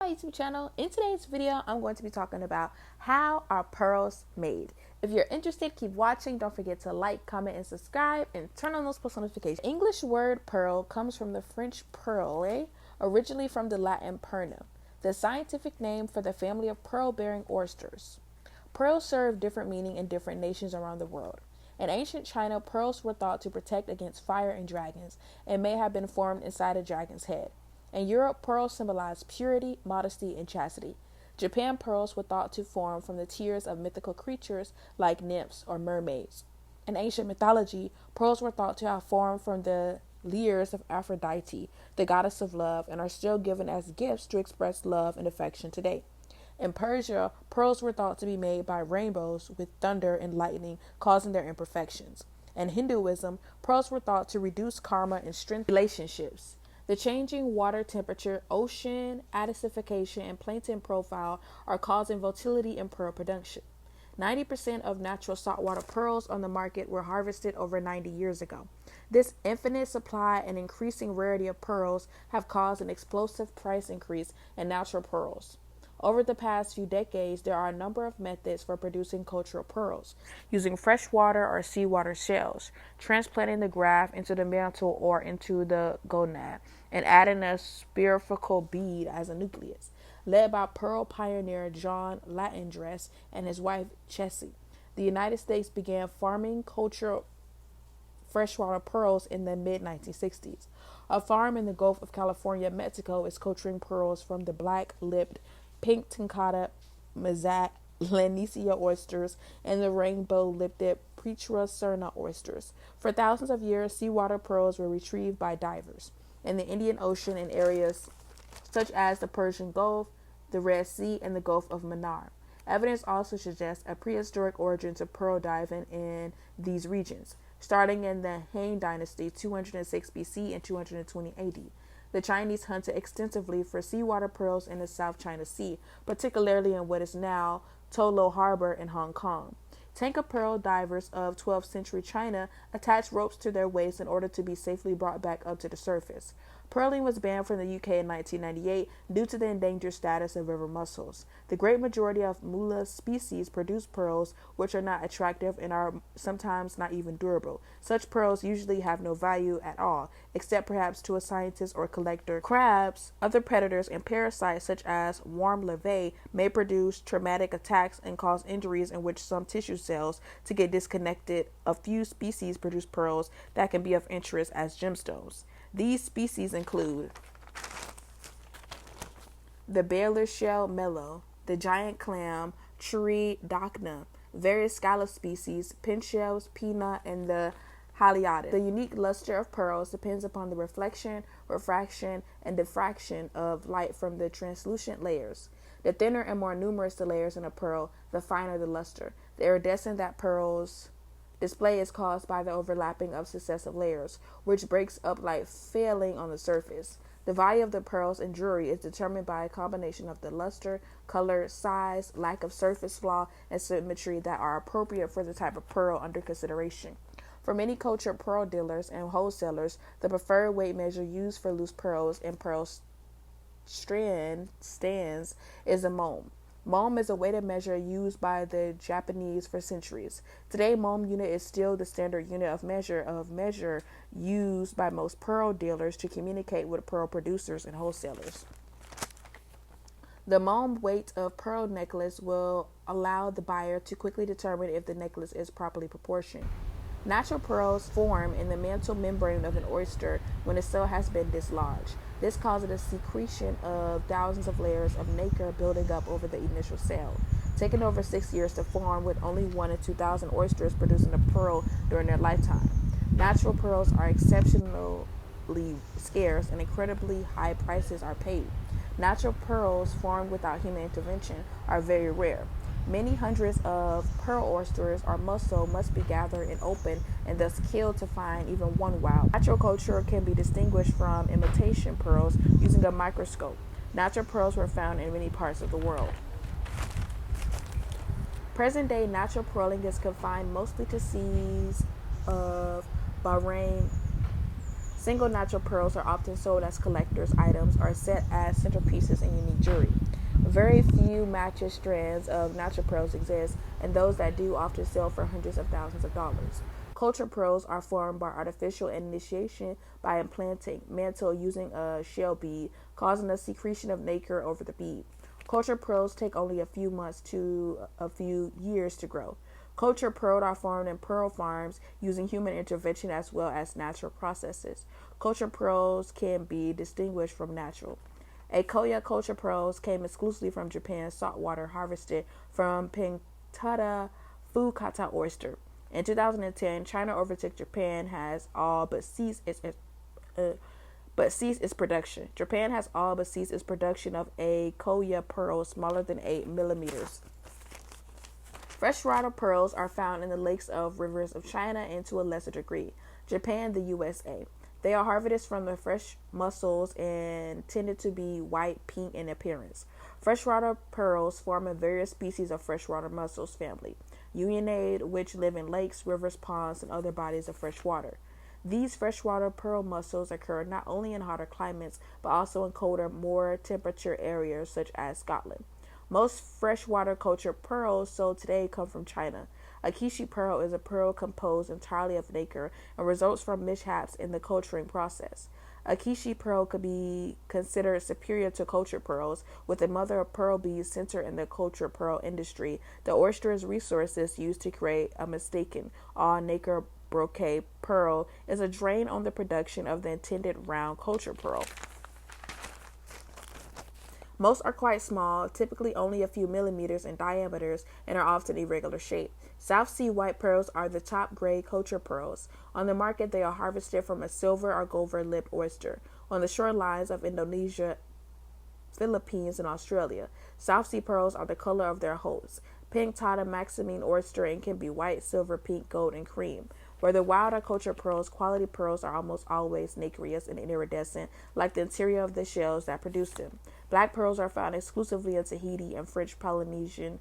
YouTube channel. In today's video, I'm going to be talking about how are pearls made. If you're interested, keep watching. Don't forget to like, comment, and subscribe, and turn on those post notifications. The English word pearl comes from the French perle, originally from the Latin perno, the scientific name for the family of pearl-bearing oysters. Pearls serve different meaning in different nations around the world. In ancient China, pearls were thought to protect against fire and dragons, and may have been formed inside a dragon's head. In Europe, pearls symbolize purity, modesty, and chastity. Japan, pearls were thought to form from the tears of mythical creatures like nymphs or mermaids. In ancient mythology, pearls were thought to have formed from the leers of Aphrodite, the goddess of love, and are still given as gifts to express love and affection today. In Persia, pearls were thought to be made by rainbows with thunder and lightning causing their imperfections. In Hinduism, pearls were thought to reduce karma and strengthen relationships. The changing water temperature, ocean acidification, and plankton profile are causing volatility in pearl production. 90% of natural saltwater pearls on the market were harvested over 90 years ago. This infinite supply and increasing rarity of pearls have caused an explosive price increase in natural pearls. Over the past few decades, there are a number of methods for producing cultural pearls, using freshwater or seawater shells, transplanting the graft into the mantle or into the gonad, and adding a spherical bead as a nucleus. Led by pearl pioneer John Latendresse and his wife Chessie, the United States began farming cultural freshwater pearls in the mid-1960s. A farm in the Gulf of California, Mexico, is culturing pearls from the black-lipped pink tincata, Mazat, Lanicia oysters, and the rainbow-lipped Petra cerna oysters. For thousands of years, seawater pearls were retrieved by divers in the Indian Ocean in areas such as the Persian Gulf, the Red Sea, and the Gulf of Mannar. Evidence also suggests a prehistoric origin to pearl diving in these regions, starting in the Han Dynasty, 206 BC and 220 AD. The Chinese hunted extensively for seawater pearls in the South China Sea, particularly in what is now To Lo Harbor in Hong Kong. Tanka pearl divers of 12th century China attached ropes to their waists in order to be safely brought back up to the surface. Pearling was banned from the UK in 1998 due to the endangered status of river mussels. The great majority of Mula species produce pearls which are not attractive and are sometimes not even durable. Such pearls usually have no value at all, except perhaps to a scientist or collector. Crabs, other predators, and parasites such as worm larvae may produce traumatic attacks and cause injuries in which some tissue cells to get disconnected. A few species produce pearls that can be of interest as gemstones. These species include the barrel shell mellow, the giant clam, Chirodacna, various scallop species, pin shells, peanut, and the Haliades. The unique luster of pearls depends upon the reflection, refraction, and diffraction of light from the translucent layers. The thinner and more numerous the layers in a pearl, the finer the luster. The iridescence that pearls display is caused by the overlapping of successive layers, which breaks up light falling on the surface. The value of the pearls in jewelry is determined by a combination of the luster, color, size, lack of surface flaw, and symmetry that are appropriate for the type of pearl under consideration. For many cultured pearl dealers and wholesalers, the preferred weight measure used for loose pearls and pearl stands is a mom. Mom is a weighted measure used by the Japanese for centuries. Today, mom unit is still the standard unit of measure used by most pearl dealers to communicate with pearl producers and wholesalers. The mom weight of pearl necklace will allow the buyer to quickly determine if the necklace is properly proportioned. Natural pearls form in the mantle membrane of an oyster when the shell has been dislodged. This causes a secretion of thousands of layers of nacre building up over the initial cell, taking over 6 years to form, with only 1 in 2,000 oysters producing a pearl during their lifetime. Natural pearls are exceptionally scarce and incredibly high prices are paid. Natural pearls formed without human intervention are very rare. Many hundreds of pearl oysters or mussel must be gathered and opened and thus killed to find even one wild. Natural culture can be distinguished from imitation pearls using a microscope. Natural pearls were found in many parts of the world. Present-day natural pearling is confined mostly to seas of Bahrain, Single natural pearls are often sold as collector's items or set as centerpieces in unique jewelry. Very few matching strands of natural pearls exist, and those that do often sell for hundreds of thousands of dollars. Cultured pearls are formed by artificial initiation by implanting mantle using a shell bead, causing a secretion of nacre over the bead. Cultured pearls take only a few months to a few years to grow. Cultured pearls are formed in pearl farms using human intervention as well as natural processes. Cultured pearls can be distinguished from natural. Akoya cultured pearls came exclusively from Japan's saltwater harvested from Pinctada fukata oyster. In 2010, China overtook Japan has all but ceased its production. Japan has all but ceased its production of Akoya pearls smaller than 8 millimeters. Freshwater pearls are found in the lakes of rivers of China and to a lesser degree, Japan, the USA. They are harvested from the fresh mussels and tended to be white, pink in appearance. Freshwater pearls form a various species of freshwater mussels family, Unionade, which live in lakes, rivers, ponds, and other bodies of fresh water. These freshwater pearl mussels occur not only in hotter climates, but also in colder, more temperature areas such as Scotland. Most freshwater cultured pearls sold today come from China. A kishi pearl is a pearl composed entirely of nacre and results from mishaps in the culturing process. A kishi pearl could be considered superior to cultured pearls, with the mother of pearl bees centered in the cultured pearl industry. The oyster's resources used to create a mistaken all nacre brocade pearl is a drain on the production of the intended round cultured pearl. Most are quite small, typically only a few millimeters in diameter, and are often irregular shaped. South Sea white pearls are the top grade cultured pearls. On the market, they are harvested from a silver or gold-lipped oyster. On the shorelines of Indonesia, Philippines, and Australia, South Sea pearls are the color of their hosts. Pinctada maximine oyster and can be white, silver, pink, gold, and cream. Where the wild or cultured pearls, quality pearls are almost always nacreous and iridescent, like the interior of the shells that produce them. Black pearls are found exclusively in Tahiti and French Polynesian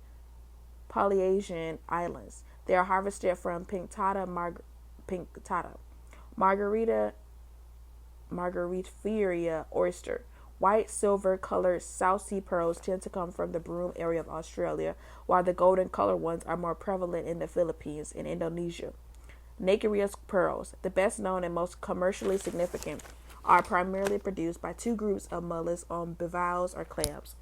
islands. They are harvested from Pinctada margaritifera oyster. White, silver colored South Sea pearls tend to come from the Broome area of Australia, while the golden colored ones are more prevalent in the Philippines and Indonesia. Nacreous pearls, the best known and most commercially significant, are primarily produced by two groups of mollusks on bivalves or clams.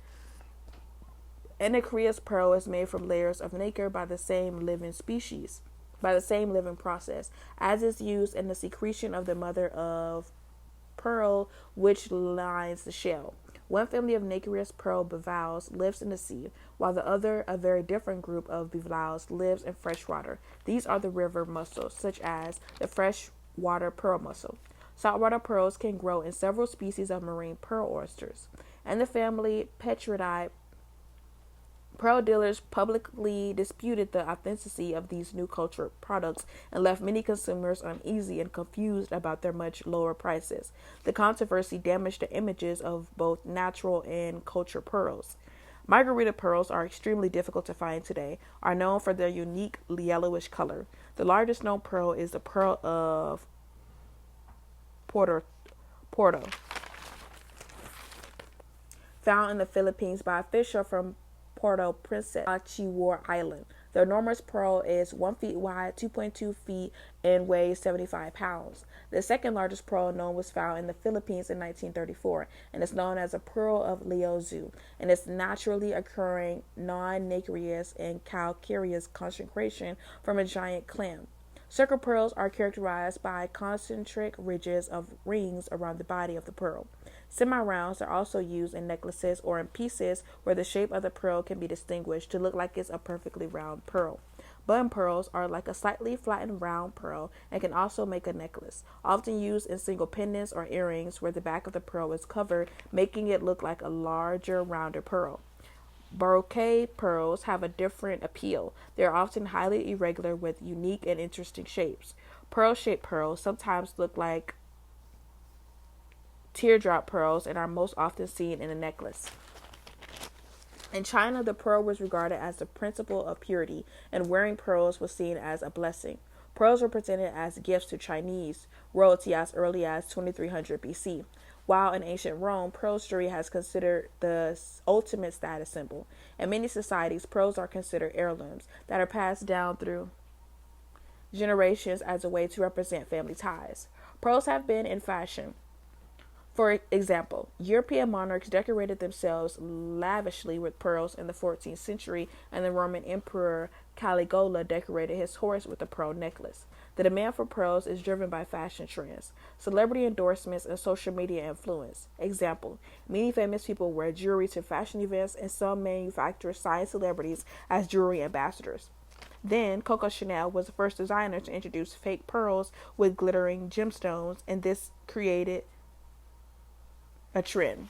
An nacreous pearl is made from layers of nacre by the same living process, as is used in the secretion of the mother of pearl, which lines the shell. One family of nacreous pearl bivalves lives in the sea, while the other, a very different group of bivalves, lives in freshwater. These are the river mussels, such as the freshwater pearl mussel. Saltwater pearls can grow in several species of marine pearl oysters. And the family Petridae, pearl dealers publicly disputed the authenticity of these new cultured products and left many consumers uneasy and confused about their much lower prices. The controversy damaged the images of both natural and cultured pearls. Margarita pearls are extremely difficult to find today, are known for their unique yellowish color. The largest known pearl is the pearl of Porto, found in the Philippines by a fisher from Puerto Princesa, Chihuahua Island. The enormous pearl is 1 feet wide, 2.2 feet, and weighs 75 pounds. The second largest pearl known was found in the Philippines in 1934 and is known as a pearl of Leozu, and is naturally occurring non-nacreous and calcareous concentration from a giant clam. Circle pearls are characterized by concentric ridges of rings around the body of the pearl. Semi-rounds are also used in necklaces or in pieces where the shape of the pearl can be distinguished to look like it's a perfectly round pearl. Button pearls are like a slightly flattened round pearl and can also make a necklace, often used in single pendants or earrings where the back of the pearl is covered, making it look like a larger, rounder pearl. Brocade pearls have a different appeal. They are often highly irregular with unique and interesting shapes. Pearl-shaped pearls sometimes look like teardrop pearls and are most often seen in a necklace. In China, the pearl was regarded as the principle of purity, and wearing pearls was seen as a blessing. Pearls were presented as gifts to Chinese royalty as early as 2300 BC. While in ancient Rome, pearl jewelry has considered the ultimate status symbol. In many societies, pearls are considered heirlooms that are passed down through generations as a way to represent family ties. Pearls have been in fashion. For example, European monarchs decorated themselves lavishly with pearls in the 14th century, and the Roman Emperor Caligula decorated his horse with a pearl necklace. The demand for pearls is driven by fashion trends, celebrity endorsements, and social media influence. Example, many famous people wear jewelry to fashion events, and some manufacturers sign celebrities as jewelry ambassadors. Then, Coco Chanel was the first designer to introduce fake pearls with glittering gemstones, and this created a trend.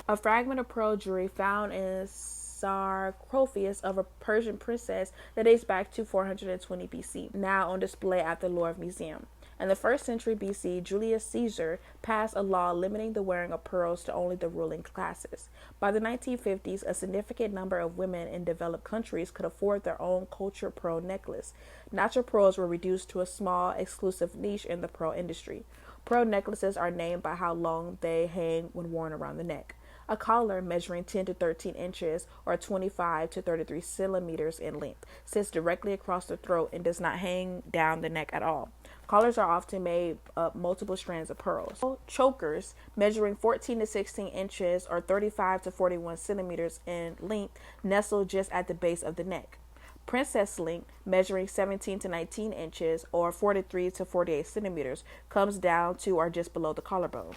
A fragment of pearl jewelry found in sarcophagus of a Persian princess that dates back to 420 BC, now on display at the Louvre Museum. In the 1st century BC, Julius Caesar passed a law limiting the wearing of pearls to only the ruling classes. By the 1950s, a significant number of women in developed countries could afford their own cultured pearl necklace. Natural pearls were reduced to a small, exclusive niche in the pearl industry. Pearl necklaces are named by how long they hang when worn around the neck. A collar measuring 10 to 13 inches or 25 to 33 centimeters in length sits directly across the throat and does not hang down the neck at all. Collars are often made of multiple strands of pearls. Chokers measuring 14 to 16 inches or 35 to 41 centimeters in length nestle just at the base of the neck. Princess link, measuring 17 to 19 inches or 43 to 48 centimeters, comes down to or just below the collarbone.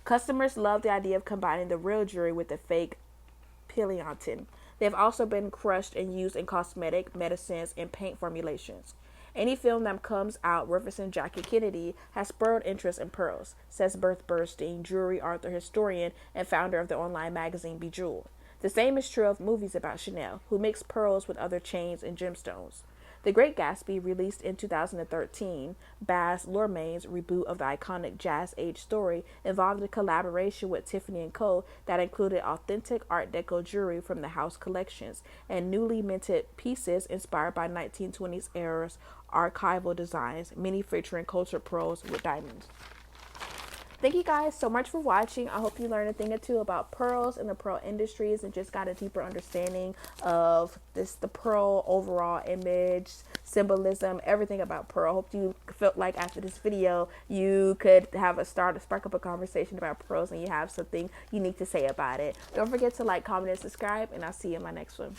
Customers love the idea of combining the real jewelry with the fake peliantin. They have also been crushed and used in cosmetic, medicines, and paint formulations. Any film that comes out referencing Jackie Kennedy has spurred interest in pearls, says Bert Bernstein, jewelry author, historian, and founder of the online magazine Bejeweled. The same is true of movies about Chanel, who mixed pearls with other chains and gemstones. The Great Gatsby, released in 2013, Baz Luhrmann's reboot of the iconic Jazz Age story, involved a collaboration with Tiffany & Co. that included authentic Art Deco jewelry from the house collections and newly minted pieces inspired by 1920s era's archival designs, many featuring cultured pearls with diamonds. Thank you guys so much for watching. I hope you learned a thing or two about pearls and the pearl industries and just got a deeper understanding of the pearl overall image, symbolism, everything about pearl. I hope you felt like after this video you could have spark up a conversation about pearls and you have something unique to say about it. Don't forget to like, comment, and subscribe, and I'll see you in my next one.